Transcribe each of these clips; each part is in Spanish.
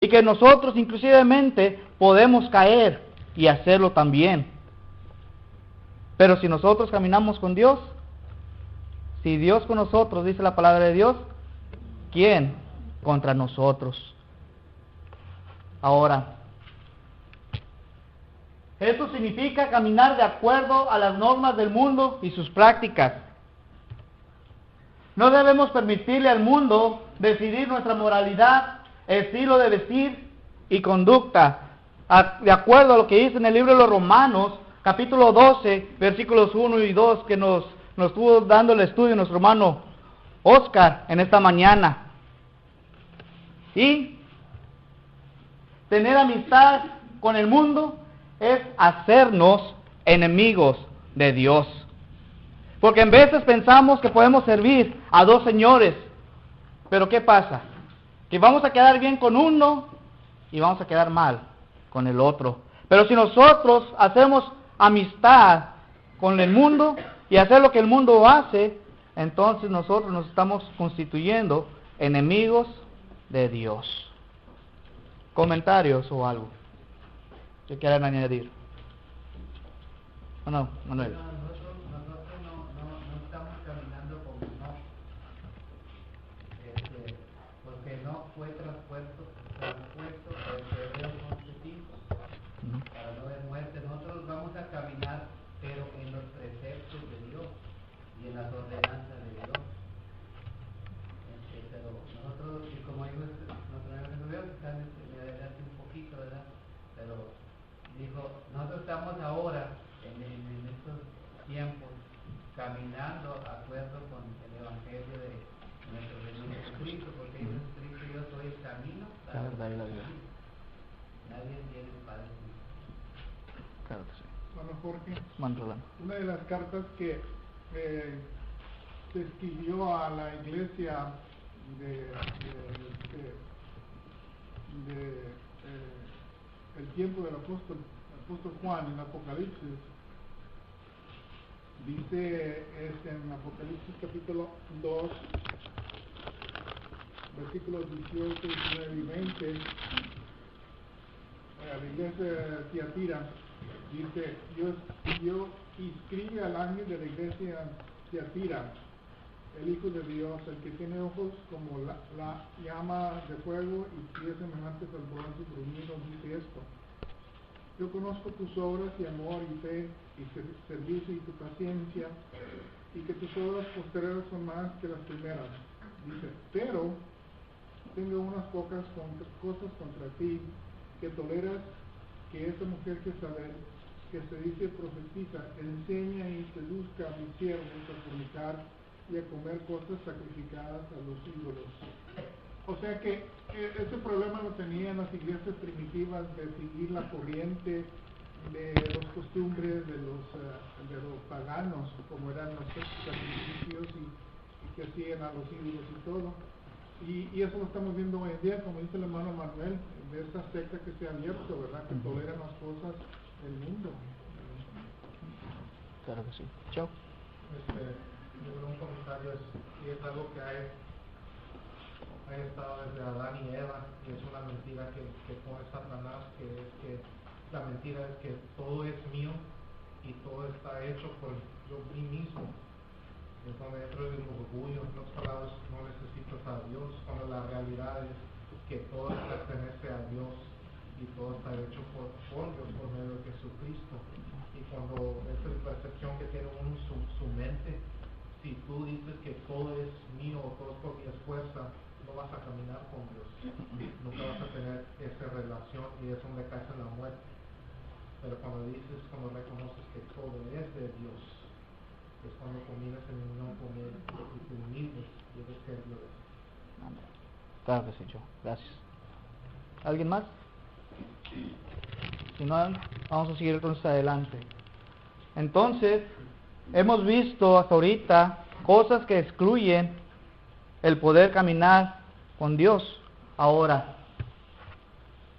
Y que nosotros inclusivemente podemos caer y hacerlo también. Pero si nosotros caminamos con Dios, si Dios con nosotros, dice la palabra de Dios, ¿quién contra nosotros? Ahora, esto significa caminar de acuerdo a las normas del mundo y sus prácticas. No debemos permitirle al mundo decidir nuestra moralidad, estilo de vestir y conducta, de acuerdo a lo que dice en el libro de los Romanos, capítulo 12, versículos 1 y 2, que nos estuvo dando el estudio nuestro hermano Oscar en esta mañana. Y tener amistad con el mundo es hacernos enemigos de Dios. Porque en veces pensamos que podemos servir a dos señores. Pero ¿qué pasa? Que vamos a quedar bien con uno y vamos a quedar mal con el otro. Pero si nosotros hacemos amistad con el mundo y hacer lo que el mundo hace, entonces nosotros nos estamos constituyendo enemigos de Dios. ¿Comentarios o algo que quieran añadir? ¿O no, Manuel? Nosotros no estamos caminando como no, porque no fue traspuesto al hebreo constitutivo para no de muerte. Nosotros vamos a caminar, pero en los preceptos de Dios y en las ordenanzas de Dios. Pero nosotros, y como dijo nuestro amigo, quizás me adelante un poquito, ¿verdad? Pero dijo, nosotros estamos ahora en estos tiempos caminando de acuerdo con el evangelio de nuestro Señor Jesucristo, porque Jesucristo, yo soy el camino, la verdad y la vida. Nadie tiene el Padre. Claro que sí. Bueno, Jorge, Rolando. una de las cartas que se escribió a la iglesia el tiempo del apóstol Juan en Apocalipsis, dice en Apocalipsis capítulo 2, versículos 18, 19 y 20, a la iglesia de Tiatira, dice, yo escribe al ángel de la iglesia Tiatira, el Hijo de Dios, el que tiene ojos como la llama de fuego y pies semejantes al bronce bruñido, dice esto: yo conozco tus obras y amor y fe y servicio y tu paciencia, y que tus obras postreras son más que las primeras. Dice, pero tengo unas pocas cosas contra ti, que toleras que esa mujer Jezabel, que se dice profetiza, enseña y seduzca a mis siervos a fornicar y a comer cosas sacrificadas a los ídolos. O sea que ese problema lo tenían las iglesias primitivas de seguir la corriente de los costumbres de los paganos, como eran los sacrificios y que hacían a los ídolos y todo. Y eso lo estamos viendo hoy en día, como dice el hermano Manuel, de esta secta que se ha abierto, ¿verdad? Que toleran las cosas del mundo. Claro que sí. Chao. Yo creo un comentario y es algo que ha estado desde Adán y Eva, y es una mentira que pone Satanás, que es que la mentira es que todo es mío y todo está hecho por mí mismo. Es donde dentro del orgullo, en otras palabras, no necesitas a Dios, cuando la realidad es que todo pertenece a Dios y todo está hecho por Dios por medio de Jesucristo. Y cuando esa es la percepción que tiene uno en su mente, si tú dices que todo es mío o todo es por mi esfuerzo, no vas a caminar con Dios, nunca vas a tener esa relación y es donde caes en la muerte. Pero cuando reconoces que todo es de Dios, es cuando comienzas en unión con Él y te humildes y eres servidor. Claro que sí, yo. Gracias. ¿Alguien más? Si no, vamos a seguir entonces adelante. Entonces, hemos visto hasta ahorita cosas que excluyen el poder caminar con Dios. Ahora,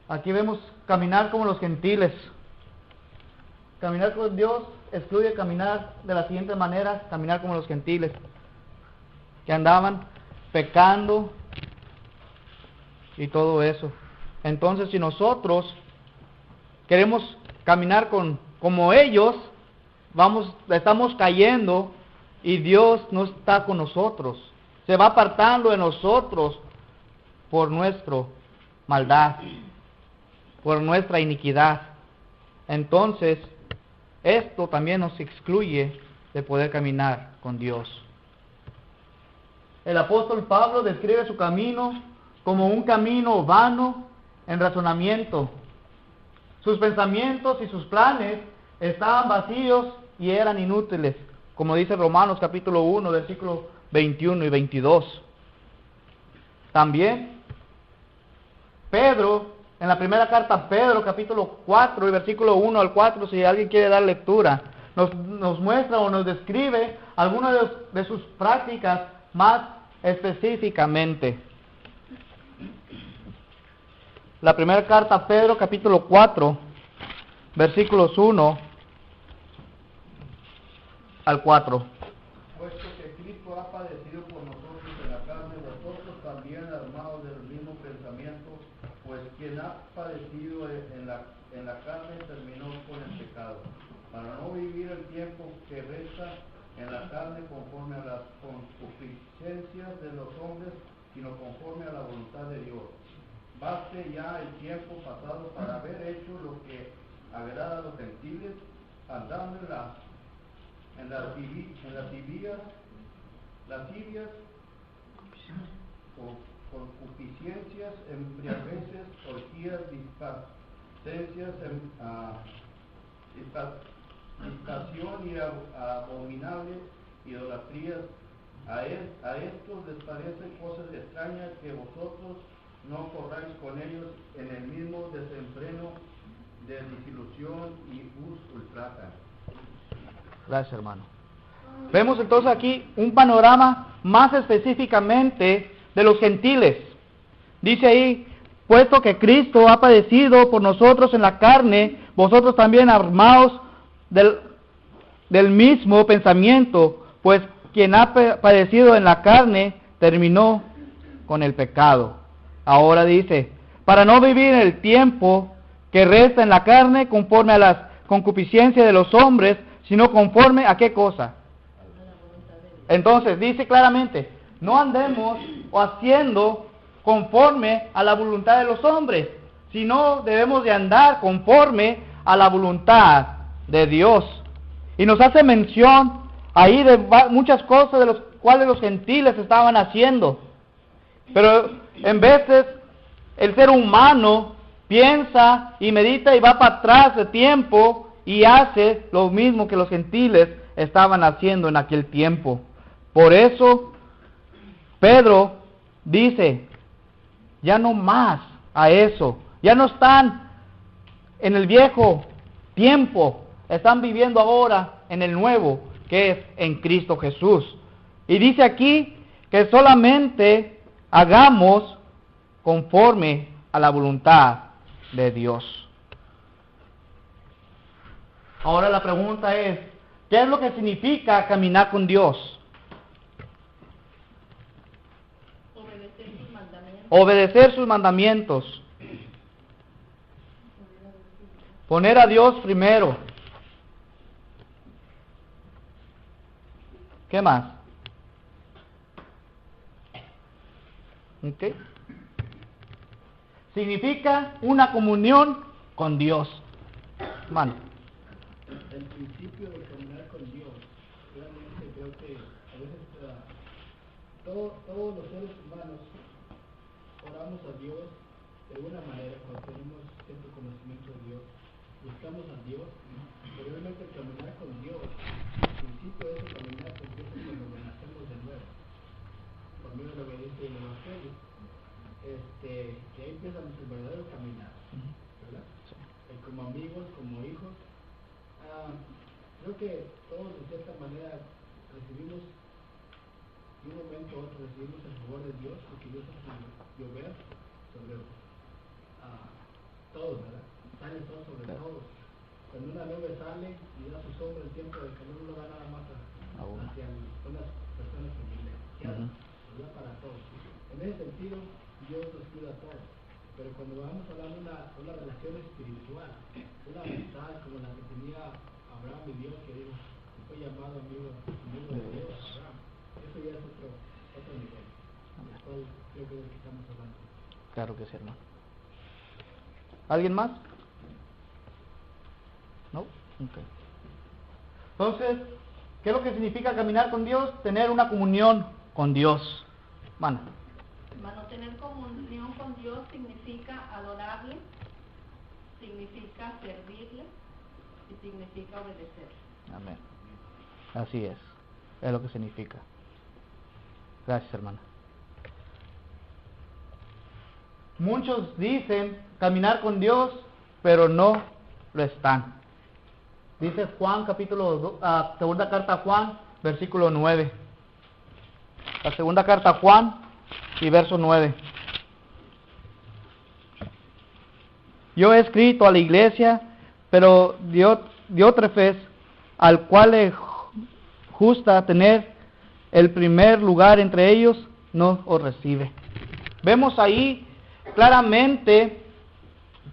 aquí vemos caminar como los gentiles. Caminar con Dios excluye caminar de la siguiente manera: caminar como los gentiles, que andaban pecando y todo eso. Entonces, si nosotros queremos caminar como ellos, estamos cayendo y Dios no está con nosotros. Se va apartando de nosotros por nuestra maldad, por nuestra iniquidad. Entonces, esto también nos excluye de poder caminar con Dios. El apóstol Pablo describe su camino como un camino vano en razonamiento. Sus pensamientos y sus planes estaban vacíos y eran inútiles, como dice Romanos capítulo 1, versículos 21 y 22. También Pedro, en la primera carta a Pedro, capítulo 4 y versículo 1 al 4, si alguien quiere dar lectura, nos muestra o nos describe algunas de sus prácticas más específicamente. La primera carta a Pedro, capítulo 4, versículos 1 al 4. Puesto que Cristo ha padecido por nosotros en la carne, vosotros también armados del mismo pensamiento, pues quien ha padecido en la carne terminó con el pecado, para no vivir el tiempo que resta en la carne conforme a las concupiscencias de los hombres, sino conforme a la voluntad de Dios. Baste ya el tiempo pasado para haber hecho lo que agrada a los gentiles, andando en las tibias, concupiscencias, embriagueces, orgías, dispación y abominables idolatrías. A estos les parecen cosas extrañas que vosotros no corráis con ellos en el mismo desenfreno de disilusión y os ultrajan. Gracias, hermano. Vemos entonces aquí un panorama más específicamente de los gentiles. Dice ahí, puesto que Cristo ha padecido por nosotros en la carne, vosotros también armaos del mismo pensamiento, pues quien ha padecido en la carne terminó con el pecado. Ahora dice, para no vivir el tiempo que resta en la carne conforme a las concupiscencias de los hombres, sino conforme a qué cosa. Entonces dice claramente, no andemos o haciendo conforme a la voluntad de los hombres, sino debemos de andar conforme a la voluntad de Dios. Y nos hace mención ahí de muchas cosas de las cuales los gentiles estaban haciendo. Pero en veces el ser humano piensa y medita y va para atrás de tiempo y hace lo mismo que los gentiles estaban haciendo en aquel tiempo. Por eso Pedro dice, ya no más a eso, ya no están en el viejo tiempo, están viviendo ahora en el nuevo, que es en Cristo Jesús. Y dice aquí que solamente hagamos conforme a la voluntad de Dios. Ahora la pregunta es, ¿qué es lo que significa caminar con Dios? Obedecer sus mandamientos. Poner a Dios primero. ¿Qué más? ¿Ok? Significa una comunión con Dios. Hermano. El principio de caminar con Dios, realmente creo que a veces todos los seres humanos oramos a Dios de una manera cuando tenemos cierto conocimiento de Dios, buscamos a Dios, pero realmente el caminar con Dios, el principio de ese caminar con Dios es cuando nacemos de nuevo, por medio de lo que dice el Evangelio, que ahí empieza nuestro verdadero caminar, ¿verdad? Como amigos, como hijos. Creo que todos de cierta manera recibimos, de un momento a otro recibimos el favor de Dios, porque Dios hace llover sobre todos, ¿verdad? Sale todo sobre todos. Cuando una nube sale y da su sombra, el tiempo del calor no va nada más hacia unas personas privilegiadas, ¿verdad? Para todos. En ese sentido, Dios nos cuida a todos. Pero cuando vamos a hablar de una relación espiritual, una amistad como la que tenía Abraham y Dios, que dijo, fue llamado amigo de Dios, Abraham, eso ya es otro nivel, del cual creo que es lo que estamos hablando. Claro que sí, hermano. ¿Alguien más? ¿No? Ok. Entonces, ¿qué es lo que significa caminar con Dios? Tener una comunión con Dios. Hermano. Hermano, tener comunión con Dios significa adorarle, significa servirle y significa obedecer. Amén. Así es lo que significa. Gracias, hermana. Muchos dicen caminar con Dios, pero no lo están. Dice Juan segunda carta a Juan, versículo 9. La segunda carta a Juan y verso 9. Yo he escrito a la iglesia, pero Diótrefes, al cual le gusta tener el primer lugar entre ellos, no os recibe. Vemos ahí claramente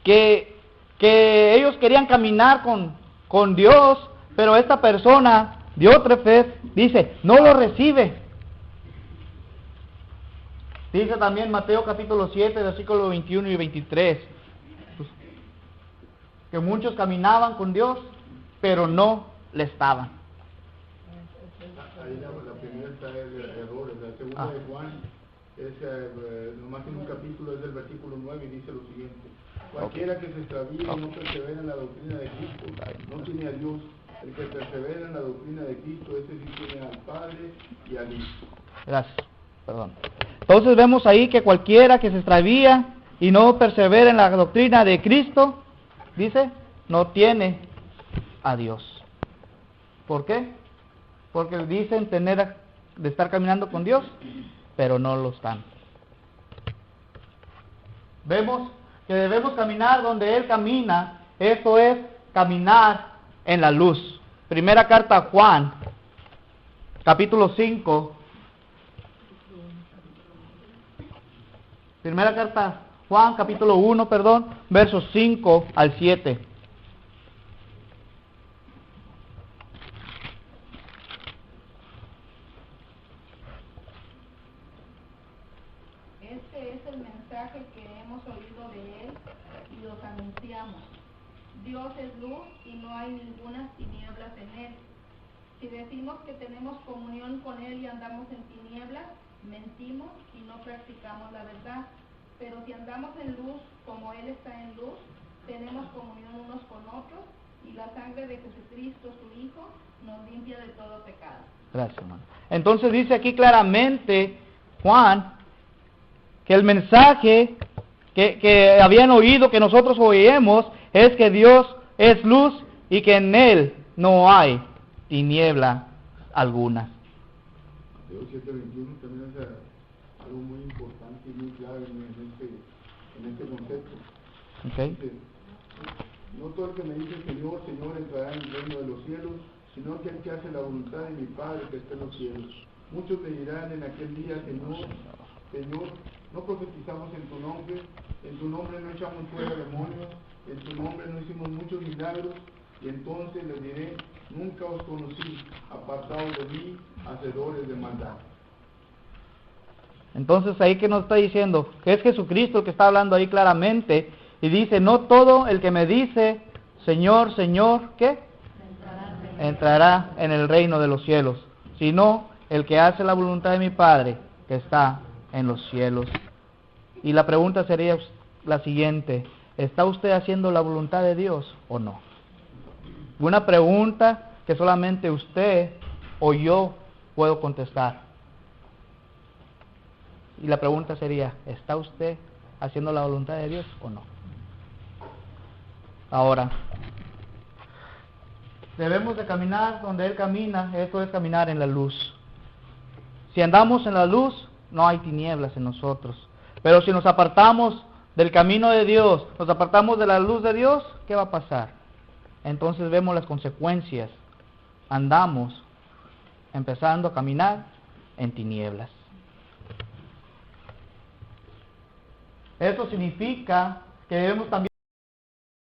que ellos querían caminar con Dios, pero esta persona, Diótrefes, dice, no lo recibe. Dice también Mateo capítulo 7, versículos 21 y 23, que muchos caminaban con Dios, pero no le estaban. Ahí la primera está el error, la segunda de Juan es nomás en un capítulo, es del versículo 9 y dice lo siguiente: cualquiera que se extravíe y no persevera en la doctrina de Cristo no tiene a Dios. El que persevera en la doctrina de Cristo, ese sí tiene al Padre y al Hijo. Gracias, perdón. Entonces vemos ahí que cualquiera que se extravía y no persevera en la doctrina de Cristo, dice, no tiene a Dios. ¿Por qué? Porque dicen de estar caminando con Dios, pero no lo están. Vemos que debemos caminar donde Él camina, eso es caminar en la luz. Primera carta a Juan, capítulo 5. Primera carta a Juan, capítulo 1, versos 5 al 7. Este es el mensaje que hemos oído de Él y los anunciamos. Dios es luz y no hay ninguna tinieblas en Él. Si decimos que tenemos comunión con Él y andamos en tinieblas, mentimos y no practicamos la verdad. Pero si andamos en luz, como Él está en luz, tenemos comunión unos con otros, y la sangre de Jesucristo, su Hijo, nos limpia de todo pecado. Gracias, hermano. Entonces dice aquí claramente Juan que el mensaje que habían oído, que nosotros oímos, es que Dios es luz y que en Él no hay tiniebla alguna. Mateo 7:21 también es algo muy importante y muy clave en este concepto. Okay. Dice, no todo el que me dice Señor, Señor entrará en el reino de los cielos, sino aquel que hace la voluntad de mi Padre que está en los cielos. Muchos me dirán en aquel día, Señor, Señor, no profetizamos en tu nombre no echamos fuera demonios, en tu nombre no hicimos muchos milagros, y entonces les diré, nunca os conocí, apartados de mí, hacedores de maldad. Entonces ahí que nos está diciendo que es Jesucristo el que está hablando ahí claramente, y dice, no todo el que me dice Señor, Señor, ¿qué? Entrará en el reino de los cielos, sino el que hace la voluntad de mi Padre que está en los cielos. Y la pregunta sería la siguiente: ¿está usted haciendo la voluntad de Dios o no? Una pregunta que solamente usted o yo puedo contestar. Y la pregunta sería, ¿está usted haciendo la voluntad de Dios o no? Ahora, debemos de caminar donde Él camina, esto es caminar en la luz. Si andamos en la luz, no hay tinieblas en nosotros. Pero si nos apartamos del camino de Dios, nos apartamos de la luz de Dios, ¿qué va a pasar? Entonces vemos las consecuencias. Andamos empezando a caminar en tinieblas. Eso significa que debemos también